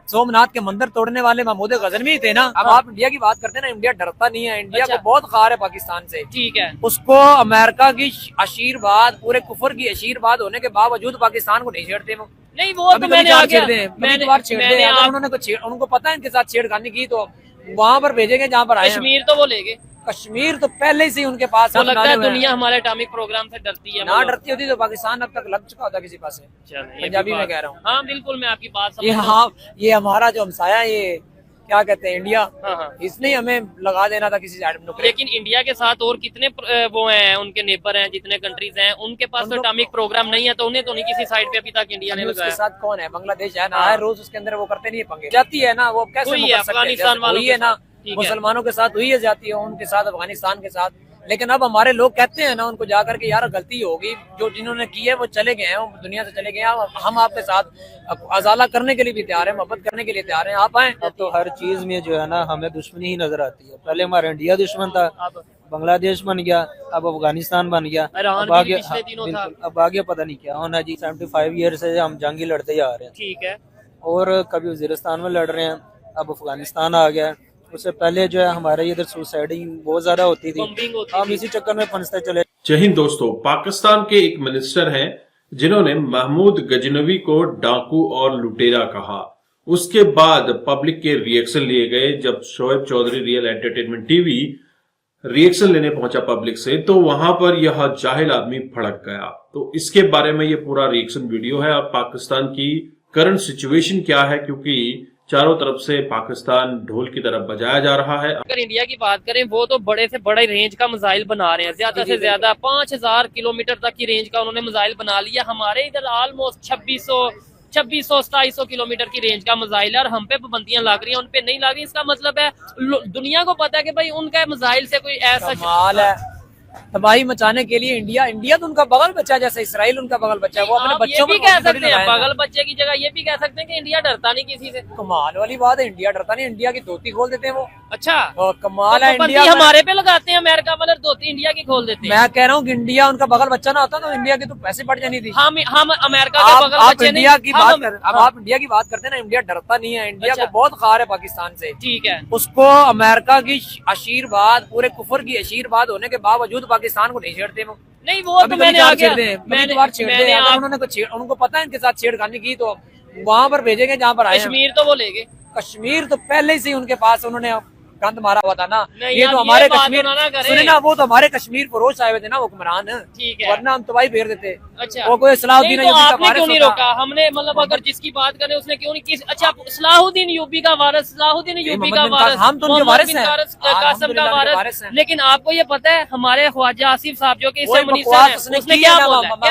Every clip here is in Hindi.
सोमनाथ के मंदिर तोड़ने वाले महमूद गजनवी थे ना। अब आप इंडिया की बात करते हैं ना, इंडिया डरता नहीं है, इंडिया को बहुत खार है पाकिस्तान से। ठीक है, उसको अमेरिका की आशीर्वाद, पूरे कुफर की आशीर्वाद होने के बावजूद पाकिस्तान को नहीं छेड़ते वो। नहीं वो तो मैंने आगे उनको पता है इनके साथ छेड़खानी की तो वहाँ पर भेजेंगे जहाँ पर आए। कश्मीर तो वो लेंगे, कश्मीर तो पहले से उनके पास तो लगता है दुनिया हमारे एटॉमिक प्रोग्राम से डरती है। ना डरती होती तो पाकिस्तान अब तक लग चुका होता किसी पास से। पंजाबी में कह रहा हूँ। हाँ बिल्कुल, मैं आपकी बात ये हाँ, ये हमारा जो हमसाया, ये क्या कहते हैं इंडिया, इसने हमें लगा देना था किसी साइड में। लेकिन इंडिया के साथ और कितने वो हैं, उनके नेबर हैं, जितने कंट्रीज हैं, उनके पास तो एटॉमिक प्रोग्राम नहीं है, तो उन्हें तो नहीं किसी साइड पे अभी तक इंडिया ने लगाया। उसके साथ कौन है? बांग्लादेश है ना, रोज उसके अंदर वो करते नहीं है पंगे। जाती है ना वो, कैसे अफगानिस्तान वालों है ना, मुसलमानों के साथ हुई है, जाती है उनके साथ, अफगानिस्तान के साथ। लेकिन अब हमारे लोग कहते हैं ना उनको जाकर के, यार गलती होगी, जो जिन्होंने की है वो चले गए हैं, वो दुनिया से चले गए हैं, हम आपके साथ अजाला करने के लिए भी तैयार है, मोहब्बत करने के लिए तैयार है, आप आए। अब तो हर चीज में जो है ना हमें दुश्मनी ही नजर आती है। पहले हमारा इंडिया दुश्मन था, बांग्लादेश बन गया, अब अफगानिस्तान बन गया, अब आगे अब आगे पता नहीं क्या होना जी। 75 ईयर से हम जंग ही लड़ते जा रहे हैं। ठीक है, और कभी वजीरिस्तान में लड़ रहे हैं, अब अफगानिस्तान आ गया। उससे पहले जो है हमारे इधर सुसाइडिंग बहुत ज्यादा होती थी, हम इसी चक्कर में फंसते चले। जय हिंद दोस्तों, पाकिस्तान के एक मिनिस्टर हैं जिन्होंने महमूद गजनवी को डाकू और लुटेरा कहा। उसके बाद पब्लिक के रिएक्शन लिए गए। जब Shoaib Chaudhary real entertainment TV reaction लेने पहुंचा पब्लिक से, तो वहां पर यह जाहिल आदमी भड़क गया। तो इसके बारे में ये पूरा रिएक्शन वीडियो है। अब पाकिस्तान की करंट सिचुएशन क्या है, क्योंकि चारों तरफ से पाकिस्तान ढोल की तरफ बजाया जा रहा है। अगर इंडिया की बात करें, वो तो बड़े से बड़े रेंज का मिसाइल बना रहे हैं, ज्यादा से ज्यादा 5000 किलोमीटर तक की रेंज का उन्होंने मिसाइल बना लिया। हमारे इधर ऑलमोस्ट 2600-2700 किलोमीटर की रेंज का मिसाइल है, और हम पे पाबंदियां लग रही हैं, उन पे नहीं लग रही। इसका मतलब है दुनिया को पता है कि भाई उनका मिसाइल से कोई ऐसा कमाल है, तबाही मचाने के लिए इंडिया तो उनका बगल बच्चा है, जैसे इसराइल उनका बगल बच्चा है। वो अपने बच्चों भी कह सकते हैं, बगल बच्चे की जगह ये भी कह सकते हैं कि इंडिया डरता नहीं किसी से। कमाल वाली बात है, इंडिया डरता नहीं, इंडिया की धोती खोल देते हैं वो। अच्छा, कमाल है। इंडिया हमारे पे लगाते हैं, अमेरिका वाले धोती इंडिया की खोल देते हैं। मैं कह रहा हूँ कि इंडिया उनका बगल बच्चा ना होता तो इंडिया की तो पैसे बढ़ जानी थी। हम अमेरिका के बगल बच्चे इंडिया की बात कर, अब आप इंडिया की बात करते हैं ना, इंडिया डरता नहीं है, इंडिया को बहुत खार है पाकिस्तान से। ठीक है, उसको अमेरिका की आशीर्वाद, पूरे कुफर की आशीर्वाद होने के बावजूद पाकिस्तान को नहीं छेड़ते वो। नहीं वो तो मैंने उनको पता है इनके साथ छेड़खानी की तो वहाँ पर भेजेंगे जहाँ पर आए। कश्मीर तो वो लेंगे, कश्मीर तो पहले से उनके पास उन्होंने गंद मारा हुआ था ना। ये तो हमारे कश्मीर, सुने ना, वो तो हमारे कश्मीर फरोश आए हुए थे ना हुक्मरान, ठीक है, वरना हम तबाही फेर देते। अच्छा, वो कोई सलाहुद्दीन तो आपने क्यों नहीं रोका? हमने मतलब अगर जिसकी बात करें उसने क्यों नहीं किस। अच्छा, सलाहुद्दीन यूपी का वारिस, सलाहुद्दीन यूपी का वारिस, हम तो उनके वारिस हैं, कासम का वारिस। लेकिन आपको ये पता है हमारे ख्वाजा आसिफ साहब जो कि इससे मिनिस्टर हैं, उसने क्या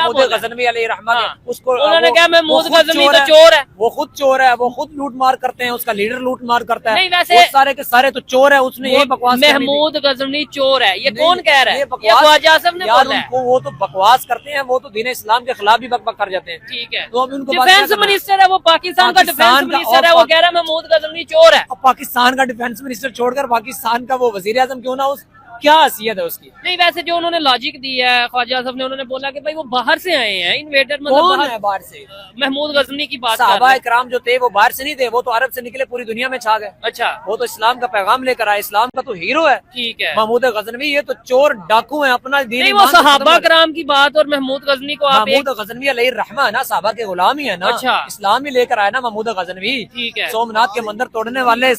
बोला? गजनवी अलैहि रहमत, उसको उन्होंने कहा महमूद गजनवी तो चोर है, वो खुद चोर है, वो खुद लूट मार करते हैं, उसका लीडर लूट मार करता है। नहीं वैसे सारे के सारे तो चोर है, उसने यही बकवास। महमूद गजनवी चोर है, ये कौन कह रहा है? ये ख्वाजा आसिफ ने बोला है। वो तो बकवास करते हैं, वो तो दीन इस्लाम के खिलाफ भी बकबक कर जाते हैं। ठीक है, तो उनको डिफेंस मिनिस्टर है वो, पाकिस्तान का डिफेंस मिनिस्टर है, वो कह रहा है महमूद गजनवी चोर है। पाकिस्तान का डिफेंस मिनिस्टर छोड़कर पाकिस्तान का वो वजीर आजम क्यों ना, उस क्या हैसियत है उसकी? नहीं वैसे जो उन्होंने लॉजिक दी है ख्वाजा साहब ने, उन्होंने बोला कि भाई वो बाहर से आए हैं, इन्वेडर मतलब है बाहर से। महमूद गजनवी की बात, सहाबा इकराम जो थे वो बाहर से नहीं थे, वो तो अरब से निकले, पूरी दुनिया में छा गए। अच्छा, वो तो इस्लाम का पैगाम लेकर आए, इस्लाम का तो हीरो है। ठीक है, महमूद गजनवी ये तो चोर डाकू है, अपना दीन। नहीं वो सहाबा कराम की बात और महमूद गजनवी को आप महमूद गजनवी अलैहि रहमा है ना, सहाबा के गुलाम ही है ना। अच्छा, इस्लाम ही लेकर आया ना महमूद गजनवी। ठीक है, सोमनाथ के मंदिर तोड़ने वाले,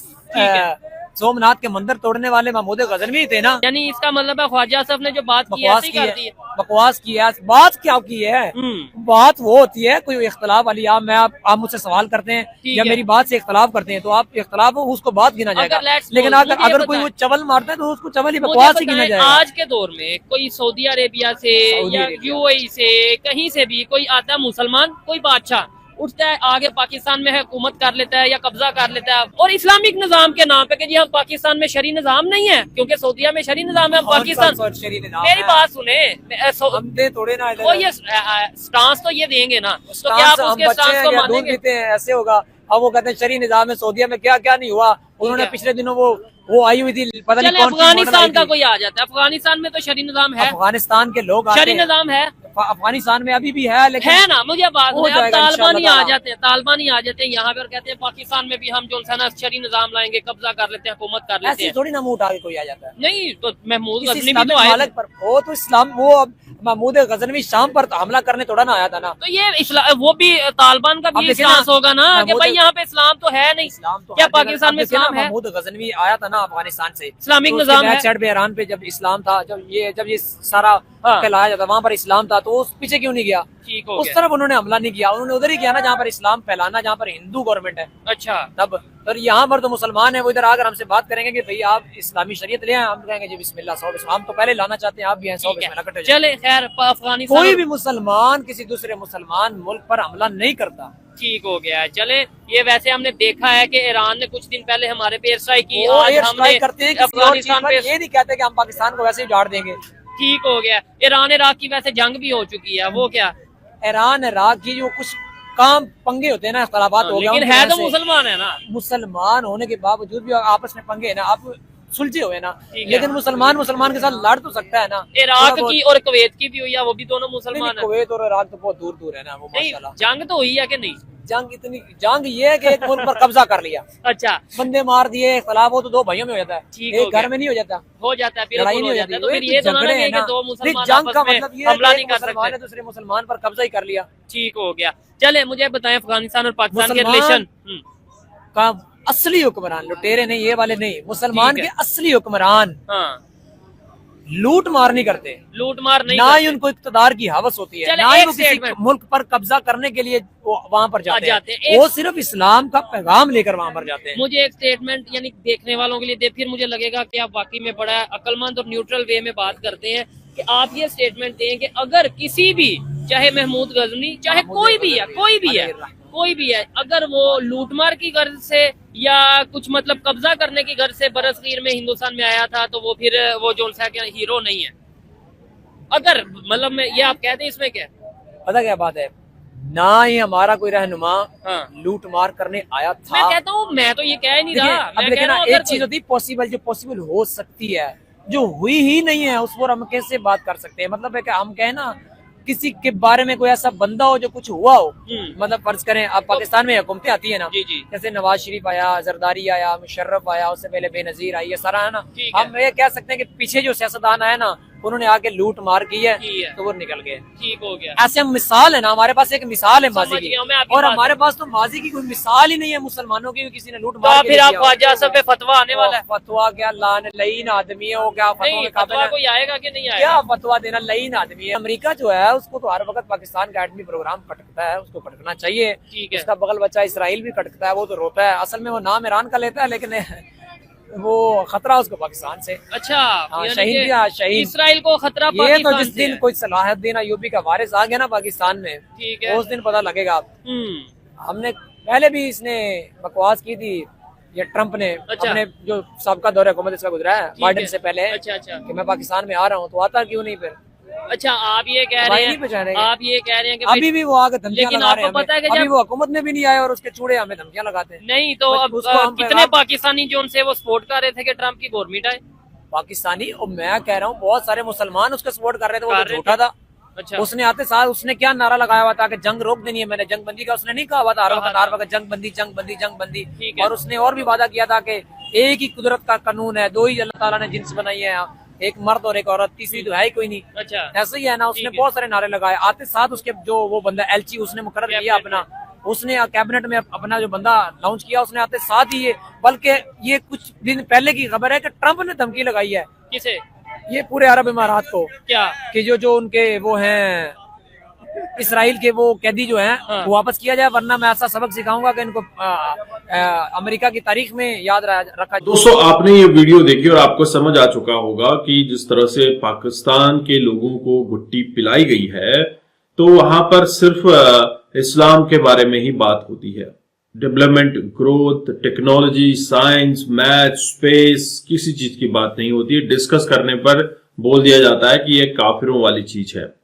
सोमनाथ के मंदिर तोड़ने वाले महमूद गजनवी थे ना। यानी इसका मतलब है ख्वाजा साहब ने जो बात की है, बकवास की है। बात क्या की है? बात वो होती है कोई इख्तलाफ वाली, आप मुझसे सवाल करते हैं या मेरी बात से इख्तलाफ करते हैं, तो आप इख्तलाफ हो उसको बात गिना जाएगा। लेकिन अगर कोई वो चवल मारता है तो उसको चवल ही बकवास ही गिना जाएगा। आज के दौर में कोई सऊदी अरेबिया से या यूएई से कहीं से भी कोई आता है मुसलमान, कोई बादशाह उठता है आगे पाकिस्तान में हुकूमत कर लेता है या कब्जा कर लेता है, और इस्लामिक निजाम के नाम पे कि जी हम पाकिस्तान में शरी निजाम नहीं है, क्योंकि सऊदीया में शरी निजाम है, पाकिस्तान। मेरी बात सुने, थोड़े ना वो ये स्टांस तो ये देंगे ना, तो क्या आप उसके स्टांस को मानेंगे? ऐसे होगा। अब वो कहते हैं शरी निजाम है, सऊदीया में क्या क्या नहीं हुआ। उन्होंने पिछले दिनों वो आई हुई थी, पता नहीं कौन सी। अफगानिस्तान का कोई आ जाता है, अफगानिस्तान में तो शरी निजाम है, अफगानिस्तान के लोग शरी निजाम है, अफगानिस्तान में अभी भी है, लेकिन है ना, मुझे बात हो है, अब जाएगा तालिबान ही आ इंशाअल्लाह जाते हैं, तालिबान ही आ जाते हैं यहाँ पे और कहते हैं पाकिस्तान में भी हम जो है ना शरी निजाम लाएंगे, कब्जा कर लेते हैं, हुकूमत कर लेते ऐसी हैं। थोड़ी ना मुंह उठा के कोई आ जाता है। नहीं तो महमूद किसी गजनी भी इस्लामिक तो आए थे। मालिक पर वो तो इस्लाम वो महमूद गजनवी शाम पर हमला करने थोड़ा ना आया था ना। तो ये वो भी तालिबान का अब भी देखिए ना, स्टांस होगा ना कि महमूद- भाई यहाँ पे इस्लाम तो है नहीं, इस्लाम तो क्या हर जगह- पाकिस्तान में अब देखिए ना, इस्लाम है? महमूद गजनवी आया था ना अफगानिस्तान से, इस्लामिक तो उसके निजाम है। बैक साइड पे ईरान पे जब इस्लाम था, जब ये सारा हाँ। फैलाया जाता वहां पर इस्लाम था, तो उस पीछे क्यों नहीं गया? ठीक हो उस गया। तरफ उन्होंने हमला नहीं किया, उन्होंने उधर ही किया ना जहाँ पर इस्लाम फैलाना, जहाँ पर हिंदू गवर्नमेंट है। अच्छा तब और यहाँ पर तो मुसलमान है, वो इधर आकर हमसे बात करेंगे कि भाई आप इस्लामी शरीयत ले आए, हम कहेंगे जी बिस्मिल्लाह, 100 बिस्मिल्लाह। हम तो पहले लाना चाहते हैं, आप भी हैं, 100 ठीक है। बिस्मिल्लाह इकट्ठे हो जाएं। चले खैर अफगानिस्तान कोई भी मुसलमान किसी दूसरे मुसलमान मुल्क पर हमला नहीं करता। ठीक हो गया है। चले ये वैसे हमने देखा है कि ईरान ने कुछ दिन पहले हमारे पे एयर स्ट्राइक की, वो आज एयर हमने स्ट्राइक करते हैं किसी और चीज अफगानिस्तान पर, पे। ये नहीं कहते कि हम पाकिस्तान को वैसे ही उजाड़ देंगे। ठीक हो गया। ईरान इराक की वैसे जंग भी हो चुकी है, वो क्या? ईरान इराक की जो कुछ काम पंगे होते हैं ना, इख्तलाफात हो गया, लेकिन उनकी है वजह तो से मुसलमान है ना। मुसलमान होने के बावजूद भी आपस में पंगे है ना, आप सुलझे हुए ना, ठीक है। लेकिन मुसलमान के साथ लड़ तो सकता है ना। इराक थोड़ा की और कुवैत की भी हुई है, वो भी दोनों बहुत- मुसलमान है। कुवैत और इराक तो बहुत दूर दूर है ना, वो नहीं माशाल्लाह। जंग तो हुई है कि नहीं? जंग ये है कि एक मुल्क पर कब्जा कर लिया, अच्छा बंदे मार दिए, इख्तलाफ हो तो दो भाइयों में हो जाता है, ठीक हो एक गया। घर में नहीं हो जाता, हो जाता है, लड़ाई बिल्कुल नहीं हो हो जाता है। जाती। तो फिर ये तो ना झगड़े लगे हैं कि ना। दो नहीं, मुसलमान जंग का आपस में मतलब ये हमला है नहीं कि कर मुसलमान ने सकते। दूसरे मुसलमान पर कब्जा ही कर लिया। ठीक हो गया। चले मुझे बताएं अफगानिस्तान और पाकिस्तान के मुसलमान रिलेशन। का असली हुक्मरान, लुटेरे नहीं, ये वाले नहीं, मुसलमान ठीक के है। असली हुक्मरान हाँ लूट मार नहीं करते, लूट मार नहीं ना करते। ही उनको इक्तदार की हवस होती है, चले, ना ही एक वो किसी statement। मुल्क पर कब्जा करने के लिए वहां पर जाते जाते हैं। हैं। वो सिर्फ इस्लाम का पैगाम लेकर वहां पर जाते हैं। मुझे एक स्टेटमेंट यानी देखने वालों के लिए दे, फिर मुझे लगेगा कि आप वाकई में बड़ा अक्लमंद और न्यूट्रल वे में बात करते हैं कि आप ये स्टेटमेंट दें कि अगर किसी भी, चाहे महमूद गजनी, चाहे कोई भी है, कोई भी है, अगर वो लूटमार की गर्ज से या कुछ मतलब कब्जा करने की गर्ज से बरसगीर में हिंदुस्तान में आया था, तो वो फिर वो जो सा क्या हीरो नहीं है। अगर मतलब मैं ये आप कहते हैं, इसमें क्या है? पता क्या बात है, ना ही हमारा कोई रहनुमा हाँ लूट मार करने आया था। मैं कहता हूँ, मैं तो ये कह ही नहीं देखिए, रहा, अब मैं लेकिन कह रहा ना हूँ एक अगर चीज कोई- होती पॉसिबल, जो पॉसिबल हो सकती है, जो हुई ही नहीं है उस पर हम कैसे बात कर सकते हैं। मतलब है कि हम कहें ना किसी के बारे में कोई ऐसा बंदा हो जो कुछ हुआ हो, मतलब फर्ज करें अब पाकिस्तान में हुकूमतें आती है ना, जी जी जैसे नवाज शरीफ आया, जरदारी आया, मुशर्रफ आया, उससे पहले बेनजीर आई, ये सारा है ना, ठीक है। हम ये कह सकते हैं कि पीछे जो सियासतदान आया ना, उन्होंने आके लूट मार की है, की है। तो वो निकल गए। ठीक हो गया। ऐसे हम मिसाल है ना, हमारे पास एक मिसाल है माजी समझ की, गया मैं आपकी और बात। हमारे पास तो माजी की कोई मिसाल ही नहीं है मुसलमानों की, किसी ने लूट तो मार आप के फिर नहीं आप किया हो। ख्वाजा सब पे फतवा आने वाला है? फतवा क्या, लईन आदमी है वो, क्या फतवा नहीं के काबिल फतवा है? कोई आएगा कि नहीं क्या आएगा? फतवा देना, लईन आदमी है। अमेरिका जो है उसको तो हर वक्त पाकिस्तान का एटमी प्रोग्राम कटकता है, उसको कटकना चाहिए। ठीक है। उसका बगल बच्चा इसराइल भी कटकता है, वो तो रोता है, असल में वो नाम ईरान का लेता है, लेकिन वो खतरा उसको पाकिस्तान से। अच्छा हाँ, यानी शहीद कि भी, हाँ, शहीद। इसराइल को खतरा ये तो पाकिस्तान जिस से दिन है। कोई सलाहुद्दीन अयूबी का वारिस आ गया ना पाकिस्तान में, ठीक है। उस दिन पता लगेगा। हम्म हमने पहले भी इसने बकवास की थी, ये ट्रम्प ने, अच्छा। अपने जो सबका दौरे हुकूमत इसका गुजरा है ठीक बाइडन है। से पहले, अच्छा अच्छा कि मैं पाकिस्तान में आ रहा हूँ, तो आता क्यों नहीं फिर? अच्छा आप ये कह भाई रहे नहीं पहचाने हैं, गए। आप ये कह रहे हैं कि भाई- अभी भी वो आगे धमकियां लेकिन लगा रहे हैं आपको पता है कि हमें। अभी जब- वो हुकूमत में भी नहीं आए और उसके चूड़े हमें धमकियां लगाते हैं। नहीं तो बस अब उसको हम कितने पैगाम- पाकिस्तानी जो उनसे वो सपोर्ट कर रहे थे कि ट्रम्प की गवर्नमेंट आए? पाकिस्तानी, और मैं कह रहा हूँ बहुत सारे मुसलमान उसका सपोर्ट कर रहे थे, वो कर तो रहे झूठा था। अच्छा उसने आते साथ उसने क्या नारा लगाया हुआ था कि जंग रोक देनी है, मैंने जंग बंदी का उसने नहीं कहा हुआ था, हर वक्त जंग बंदी जंग बंदी जंग बंदी। ठीक है। और उसने और भी वादा किया था कि एक ही कुदरत का कानून है, दो ही अल्लाह ताला ने जिन्स बनाई है, एक मर्द और एक औरत, तीसरी तो है ही कोई नहीं। अच्छा ऐसे ही है ना, उसने ठीक है। बहुत सारे नारे लगाए। आते साथ उसके जो वो बंदा एलची उसने मुकर्रर किया अपना, उसने कैबिनेट में अपना जो बंदा लॉन्च किया, उसने आते साथ ही ये, बल्कि ये कुछ दिन पहले की खबर है कि ट्रम्प ने धमकी लगाई है किसे? ये पूरे अरब इमारात को, क्या? कि जो उनके वो हैं इसराइल के वो कैदी जो हैं, हाँ। वो वापस किया जाए, वरना मैं ऐसा सबक सिखाऊंगा कि इनको अमेरिका की तारीख में याद रखा। दोस्तों आपने ये वीडियो देखी और आपको समझ आ चुका होगा कि जिस तरह से पाकिस्तान के लोगों को गुट्टी पिलाई गई है, तो वहां पर सिर्फ इस्लाम के बारे में ही बात होती है। Development, growth, technology, science, math, space, किसी चीज की बात नहीं होती है। डिस्कस करने पर बोल दिया जाता है कि ये काफिरों वाली चीज है।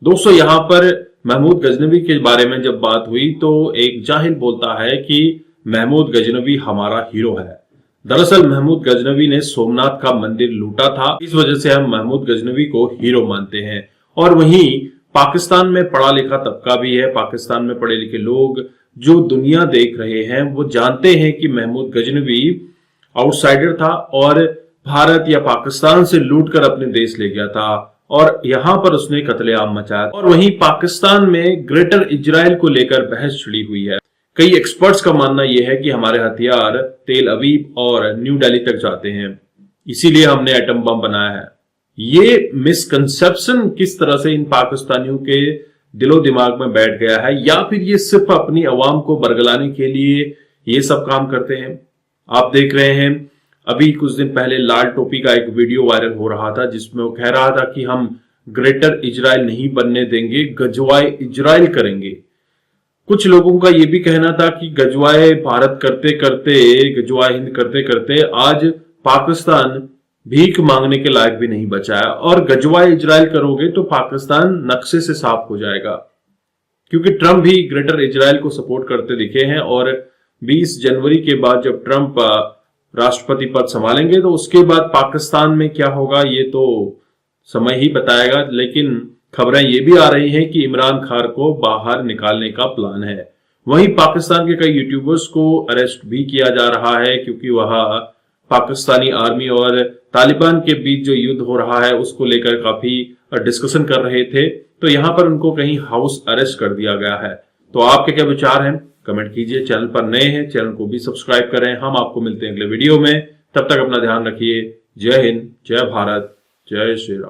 दोस्तों यहाँ पर महमूद गजनवी के बारे में जब बात हुई तो एक जाहिल बोलता है कि महमूद गजनवी हमारा हीरो है। दरअसल महमूद गजनवी ने सोमनाथ का मंदिर लूटा था, इस वजह से हम महमूद गजनवी को हीरो मानते हैं। और वहीं पाकिस्तान में पढ़ा लिखा तबका भी है, पाकिस्तान में पढ़े लिखे लोग जो दुनिया देख रहे हैं वो जानते हैं कि महमूद गजनवी आउटसाइडर था और भारत या पाकिस्तान से लूटकर अपने देश ले गया था और यहां पर उसने कत्लेआम मचाया। और वहीं पाकिस्तान में ग्रेटर इजराइल को लेकर बहस छिड़ी हुई है। कई एक्सपर्ट्स का मानना यह है कि हमारे हथियार तेल अवीव और न्यू दिल्ली तक जाते हैं, इसीलिए हमने एटम बम बनाया है। ये मिसकंसेप्शन किस तरह से इन पाकिस्तानियों के दिलो दिमाग में बैठ गया है, या फिर ये सिर्फ अपनी अवाम को बरगलाने के लिए ये सब काम करते हैं। आप देख रहे हैं अभी कुछ दिन पहले लाल टोपी का एक वीडियो वायरल हो रहा था जिसमें वो कह रहा था कि हम ग्रेटर इजराइल नहीं बनने देंगे, गजवाए इजराइल करेंगे। कुछ लोगों का यह भी कहना था कि गजवाए भारत करते करते, गजवाए हिंद करते करते आज पाकिस्तान भीख मांगने के लायक भी नहीं बचा है और गजवाए इजराइल करोगे तो पाकिस्तान नक्शे से साफ हो जाएगा, क्योंकि ट्रंप भी ग्रेटर इजराइल को सपोर्ट करते दिखे हैं। और 20 जनवरी के बाद जब ट्रंप राष्ट्रपति पद संभालेंगे तो उसके बाद पाकिस्तान में क्या होगा ये तो समय ही बताएगा। लेकिन खबरें ये भी आ रही हैं कि इमरान खान को बाहर निकालने का प्लान है। वहीं पाकिस्तान के कई यूट्यूबर्स को अरेस्ट भी किया जा रहा है, क्योंकि वहां पाकिस्तानी आर्मी और तालिबान के बीच जो युद्ध हो रहा है उसको लेकर काफी डिस्कशन कर रहे थे, तो यहां पर उनको कहीं हाउस अरेस्ट कर दिया गया है। तो आपके क्या विचार हैं, कमेंट कीजिए। चैनल पर नए हैं, चैनल को भी सब्सक्राइब करें। हम आपको मिलते हैं अगले वीडियो में, तब तक अपना ध्यान रखिए। जय हिंद, जय भारत, जय श्री राम।